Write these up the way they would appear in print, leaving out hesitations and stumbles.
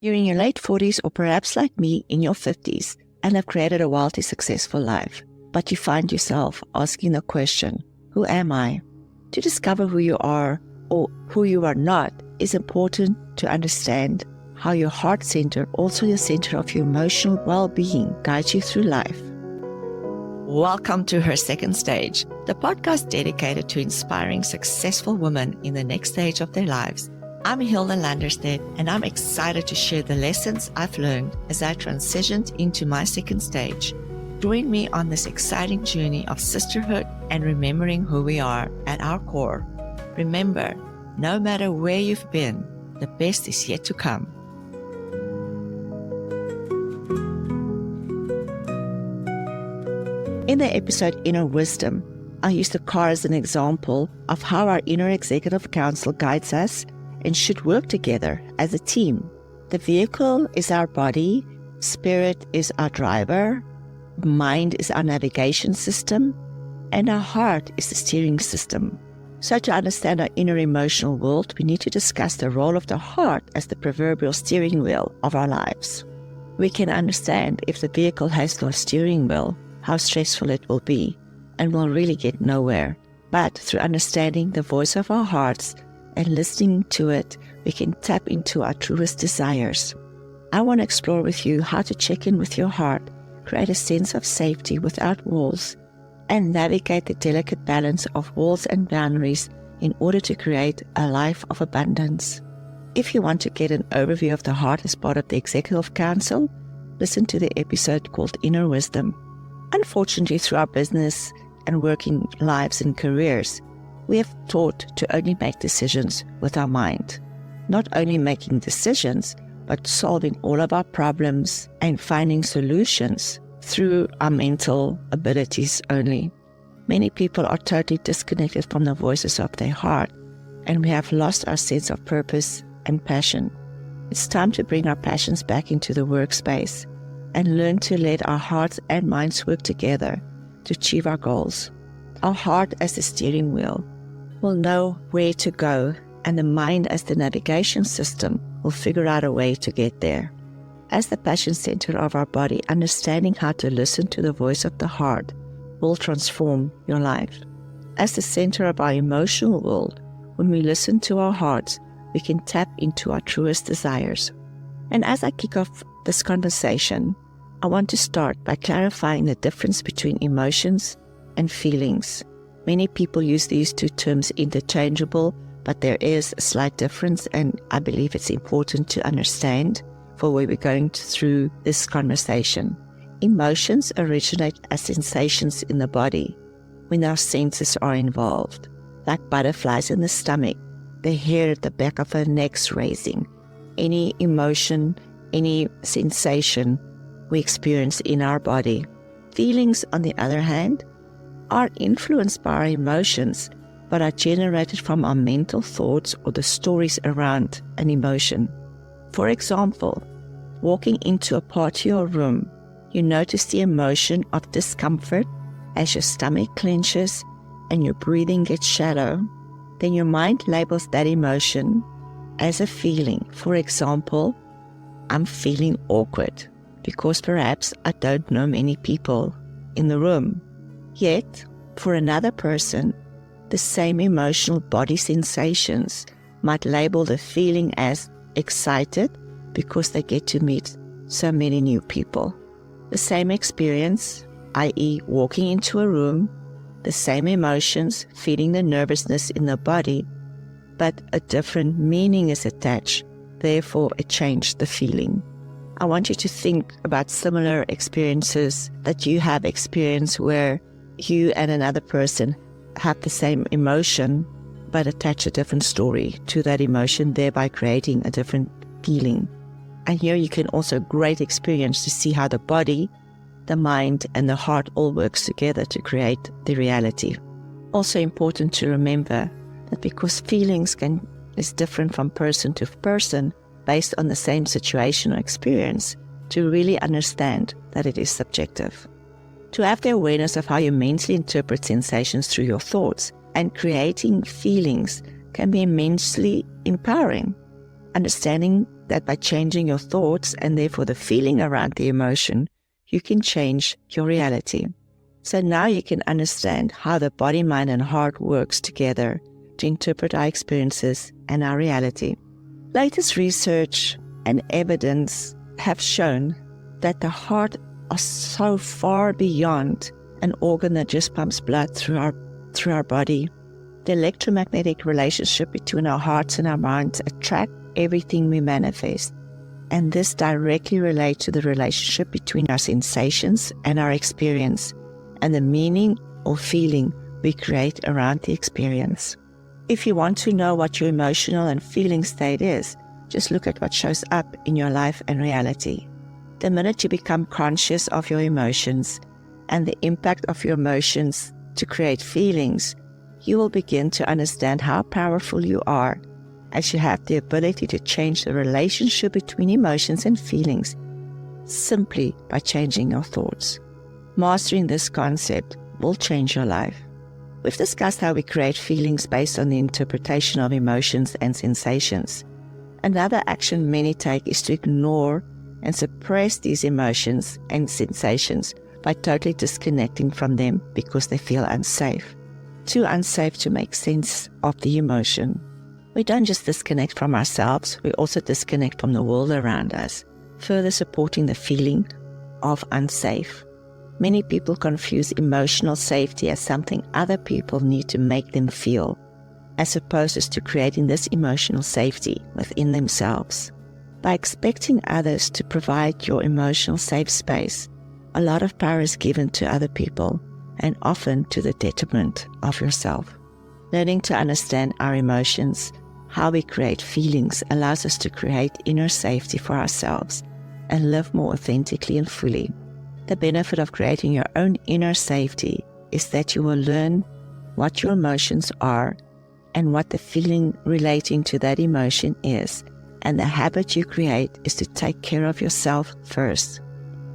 You're in your late 40s or perhaps like me in your 50s and have created a wildly successful life, but you find yourself asking the question, who am I? To discover who you are or who you are not is important to understand how your heart center, also the center of your emotional well-being, guides you through life. Welcome to Her Second Stage, the podcast dedicated to inspiring successful women in the next stage of their lives. I'm Hilda and I'm excited to share the lessons I've learned as I transitioned into my second stage. Join me on this exciting journey of sisterhood and remembering who we are at our core. Remember, no matter where you've been, the best is yet to come. In the episode Inner Wisdom, I used the car as an example of how our inner executive council guides us and should work together as a team. The vehicle is our body, spirit is our driver, mind is our navigation system, and our heart is the steering system. So to understand our inner emotional world, we need to discuss the role of the heart as the proverbial steering wheel of our lives. We can understand if the vehicle has no steering wheel, how stressful it will be, and we'll really get nowhere. But through understanding the voice of our hearts and listening to it, we can tap into our truest desires. I want to explore with you how to check in with your heart, create a sense of safety without walls, and navigate the delicate balance of walls and boundaries in order to create a life of abundance. If you want to get an overview of the heart as part of the Executive Council, listen to the episode called Inner Wisdom. Unfortunately, through our business and working lives and careers, we have taught to only make decisions with our mind. Not only making decisions, but solving all of our problems and finding solutions through our mental abilities only. Many people are totally disconnected from the voices of their heart, and we have lost our sense of purpose and passion. It's time to bring our passions back into the workspace and learn to let our hearts and minds work together to achieve our goals. Our heart as the steering wheel will know where to go, and the mind as the navigation system will figure out a way to get there. As the passion center of our body, understanding how to listen to the voice of the heart will transform your life. As the center of our emotional world, when we listen to our hearts, we can tap into our truest desires. And as I kick off this conversation, I want to start by clarifying the difference between emotions and feelings. Many people use these two terms interchangeable, but there is a slight difference, and I believe it's important to understand for where we're going through this conversation. Emotions originate as sensations in the body when our senses are involved, like butterflies in the stomach, the hair at the back of our necks raising. Any emotion, any sensation we experience in our body. Feelings, on the other hand, are influenced by our emotions, but are generated from our mental thoughts or the stories around an emotion. For example, walking into a party or room, you notice the emotion of discomfort as your stomach clenches and your breathing gets shallow. Then your mind labels that emotion as a feeling. For example, I'm feeling awkward because perhaps I don't know many people in the room. Yet, for another person, the same emotional body sensations might label the feeling as excited because they get to meet so many new people. The same experience, i.e. walking into a room, the same emotions feeding the nervousness in the body, but a different meaning is attached, therefore it changed the feeling. I want you to think about similar experiences that you have experienced where you and another person have the same emotion but attach a different story to that emotion, thereby creating a different feeling. And here you can also great experience to see how the body, the mind, and the heart all works together to create the reality. Also important to remember that because feelings is different from person to person based on the same situation or experience, to really understand that it is subjective. To have the awareness of how you mentally interpret sensations through your thoughts and creating feelings can be immensely empowering. Understanding that by changing your thoughts and therefore the feeling around the emotion, you can change your reality. So now you can understand how the body, mind, and heart works together to interpret our experiences and our reality. Latest research and evidence have shown that the heart is so far beyond an organ that just pumps blood through our body. The electromagnetic relationship between our hearts and our minds attract everything we manifest, and this directly relates to the relationship between our sensations and our experience, and the meaning or feeling we create around the experience. If you want to know what your emotional and feeling state is, just look at what shows up in your life and reality. The minute you become conscious of your emotions and the impact of your emotions to create feelings, you will begin to understand how powerful you are, as you have the ability to change the relationship between emotions and feelings simply by changing your thoughts. Mastering this concept will change your life. We've discussed how we create feelings based on the interpretation of emotions and sensations. Another action many take is to ignore and suppress these emotions and sensations by totally disconnecting from them because they feel unsafe. Too unsafe to make sense of the emotion. We don't just disconnect from ourselves, we also disconnect from the world around us, further supporting the feeling of unsafe. Many people confuse emotional safety as something other people need to make them feel, as opposed to creating this emotional safety within themselves. By expecting others to provide your emotional safe space, a lot of power is given to other people, and often to the detriment of yourself. Learning to understand our emotions, how we create feelings, allows us to create inner safety for ourselves and live more authentically and fully. The benefit of creating your own inner safety is that you will learn what your emotions are and what the feeling relating to that emotion is, and the habit you create is to take care of yourself first.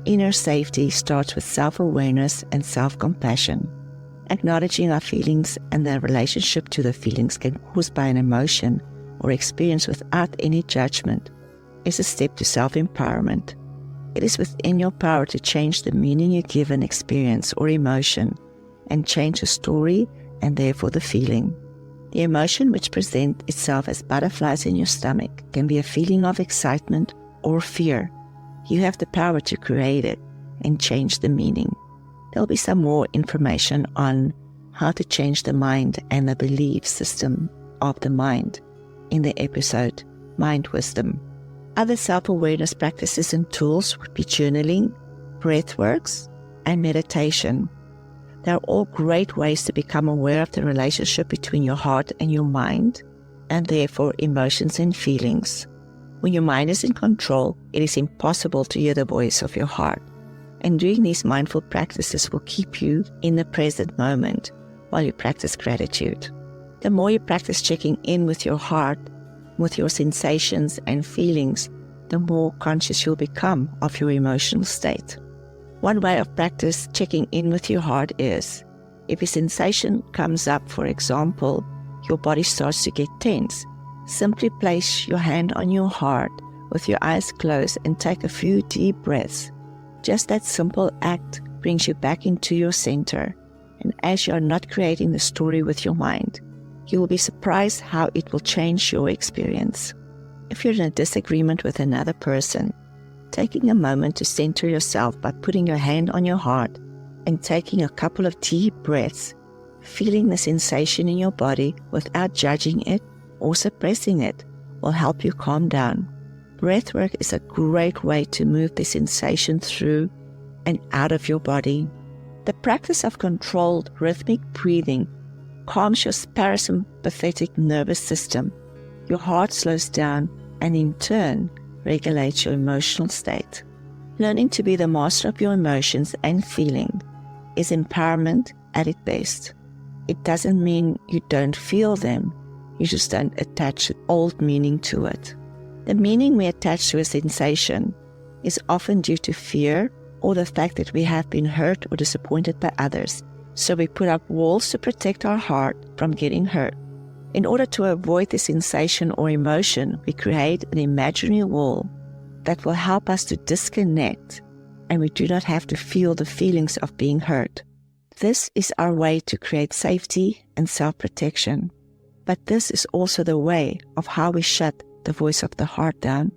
Inner safety starts with self-awareness and self-compassion. Acknowledging our feelings and their relationship to the feelings caused by an emotion or experience without any judgment is a step to self-empowerment. It is within your power to change the meaning you give an experience or emotion and change the story and therefore the feeling. The emotion which presents itself as butterflies in your stomach can be a feeling of excitement or fear. You have the power to create it and change the meaning. There'll be some more information on how to change the mind and the belief system of the mind in the episode Mind Wisdom. Other self-awareness practices and tools would be journaling, breathworks, and meditation. They're all great ways to become aware of the relationship between your heart and your mind, and therefore emotions and feelings. When your mind is in control, it is impossible to hear the voice of your heart. And doing these mindful practices will keep you in the present moment while you practice gratitude. The more you practice checking in with your heart, with your sensations and feelings, the more conscious you'll become of your emotional state. One way of practice checking in with your heart is, if a sensation comes up, for example, your body starts to get tense, simply place your hand on your heart with your eyes closed and take a few deep breaths. Just that simple act brings you back into your center, and as you are not creating the story with your mind, you will be surprised how it will change your experience. If you're in a disagreement with another person, taking a moment to center yourself by putting your hand on your heart and taking a couple of deep breaths, feeling the sensation in your body without judging it or suppressing it, will help you calm down. Breathwork is a great way to move the sensation through and out of your body. The practice of controlled rhythmic breathing calms your parasympathetic nervous system. Your heart slows down and in turn regulates your emotional state. Learning to be the master of your emotions and feeling is empowerment at its best. It doesn't mean you don't feel them, you just don't attach old meaning to it. The meaning we attach to a sensation is often due to fear or the fact that we have been hurt or disappointed by others, so we put up walls to protect our heart from getting hurt. In order to avoid the sensation or emotion, we create an imaginary wall that will help us to disconnect, and we do not have to feel the feelings of being hurt. This is our way to create safety and self-protection. But this is also the way of how we shut the voice of the heart down.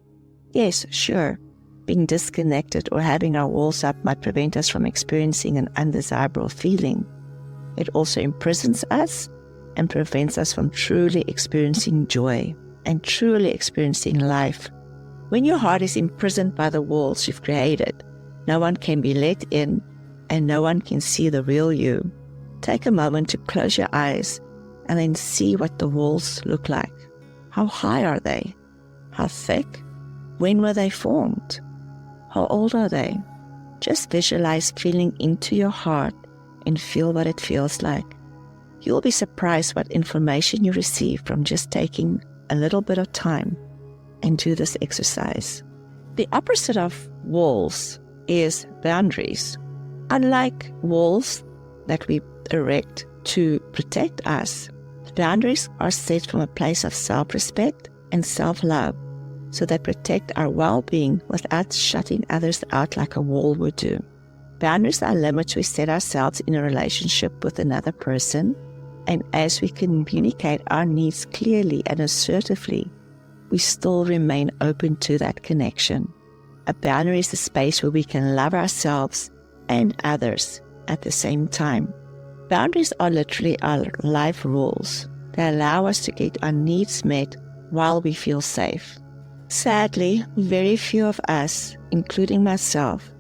Yes, sure, being disconnected or having our walls up might prevent us from experiencing an undesirable feeling. It also imprisons us and prevents us from truly experiencing joy and truly experiencing life. When your heart is imprisoned by the walls you've created, no one can be let in and no one can see the real you. Take a moment to close your eyes and then see what the walls look like. How high are they? How thick? When were they formed? How old are they? Just visualize feeling into your heart and feel what it feels like. You'll be surprised what information you receive from just taking a little bit of time and do this exercise. The opposite of walls is boundaries. Unlike walls that we erect to protect us, boundaries are set from a place of self-respect and self-love, so they protect our well-being without shutting others out like a wall would do. Boundaries are limits we set ourselves in a relationship with another person, and as we communicate our needs clearly and assertively, we still remain open to that connection. A boundary is a space where we can love ourselves and others at the same time. Boundaries are literally our life rules. They allow us to get our needs met while we feel safe. Sadly, very few of us, including myself,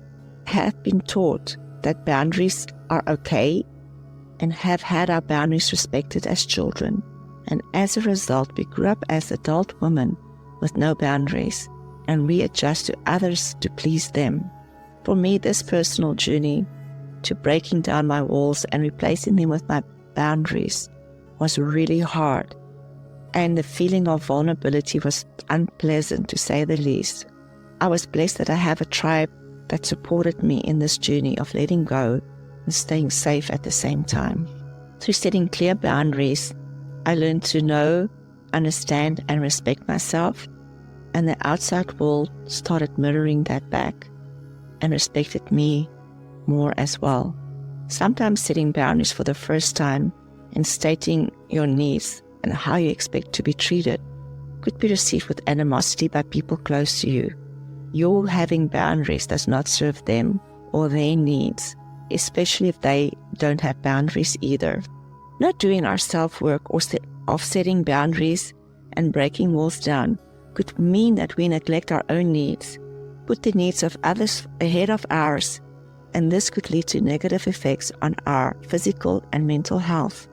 have been taught that boundaries are okay and have had our boundaries respected as children. And as a result, we grew up as adult women with no boundaries and readjust to others to please them. For me, this personal journey to breaking down my walls and replacing them with my boundaries was really hard. And the feeling of vulnerability was unpleasant, to say the least. I was blessed that I have a tribe that supported me in this journey of letting go and staying safe at the same time. Through setting clear boundaries, I learned to know, understand, and respect myself, and the outside world started mirroring that back and respected me more as well. Sometimes setting boundaries for the first time and stating your needs and how you expect to be treated could be received with animosity by people close to you. Your having boundaries does not serve them or their needs, especially if they don't have boundaries either. Not doing our self-work or setting boundaries and breaking walls down could mean that we neglect our own needs, put the needs of others ahead of ours, and this could lead to negative effects on our physical and mental health.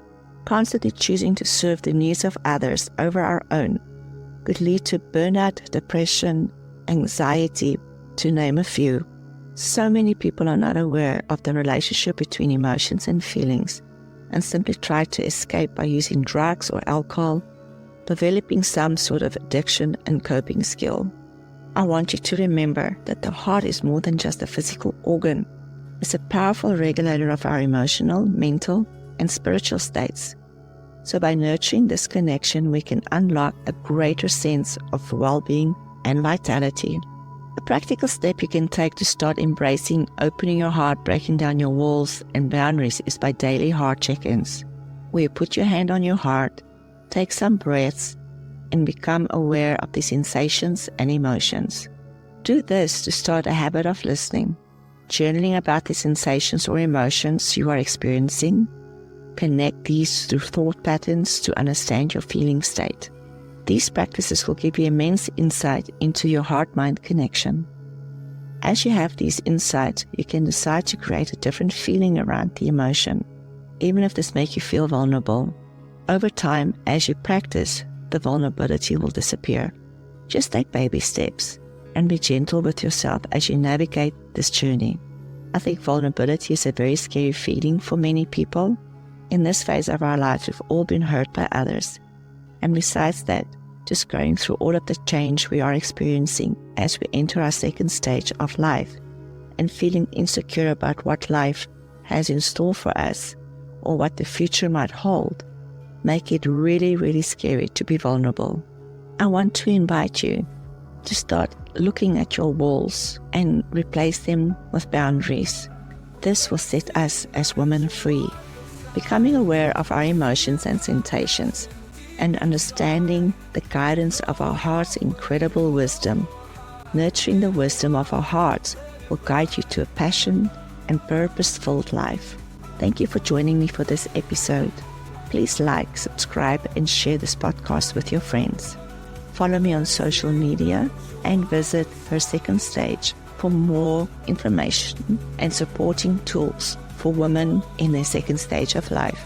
Constantly choosing to serve the needs of others over our own could lead to burnout, depression, anxiety, to name a few. So many people are not aware of the relationship between emotions and feelings and simply try to escape by using drugs or alcohol, developing some sort of addiction and coping skill. I want you to remember that the heart is more than just a physical organ. It's a powerful regulator of our emotional, mental, and spiritual states. So by nurturing this connection, we can unlock a greater sense of well-being and vitality. A practical step you can take to start embracing opening your heart, breaking down your walls and boundaries is by daily heart check-ins, where you put your hand on your heart, take some breaths, and become aware of the sensations and emotions. Do this to start a habit of listening, journaling about the sensations or emotions you are experiencing. Connect these through thought patterns to understand your feeling state. These practices will give you immense insight into your heart-mind connection. As you have these insights, you can decide to create a different feeling around the emotion, even if this makes you feel vulnerable. Over time, as you practice, the vulnerability will disappear. Just take baby steps and be gentle with yourself as you navigate this journey. I think vulnerability is a very scary feeling for many people. In this phase of our lives, we've all been hurt by others. And besides that, just going through all of the change we are experiencing as we enter our second stage of life and feeling insecure about what life has in store for us or what the future might hold, make it really, really scary to be vulnerable. I want to invite you to start looking at your walls and replace them with boundaries. This will set us as women free, becoming aware of our emotions and sensations, and understanding the guidance of our heart's incredible wisdom. Nurturing the wisdom of our hearts will guide you to a passion and purpose-filled life. Thank you for joining me for this episode. Please like, subscribe, and share this podcast with your friends. Follow me on social media and visit Her Second Stage for more information and supporting tools for women in their second stage of life.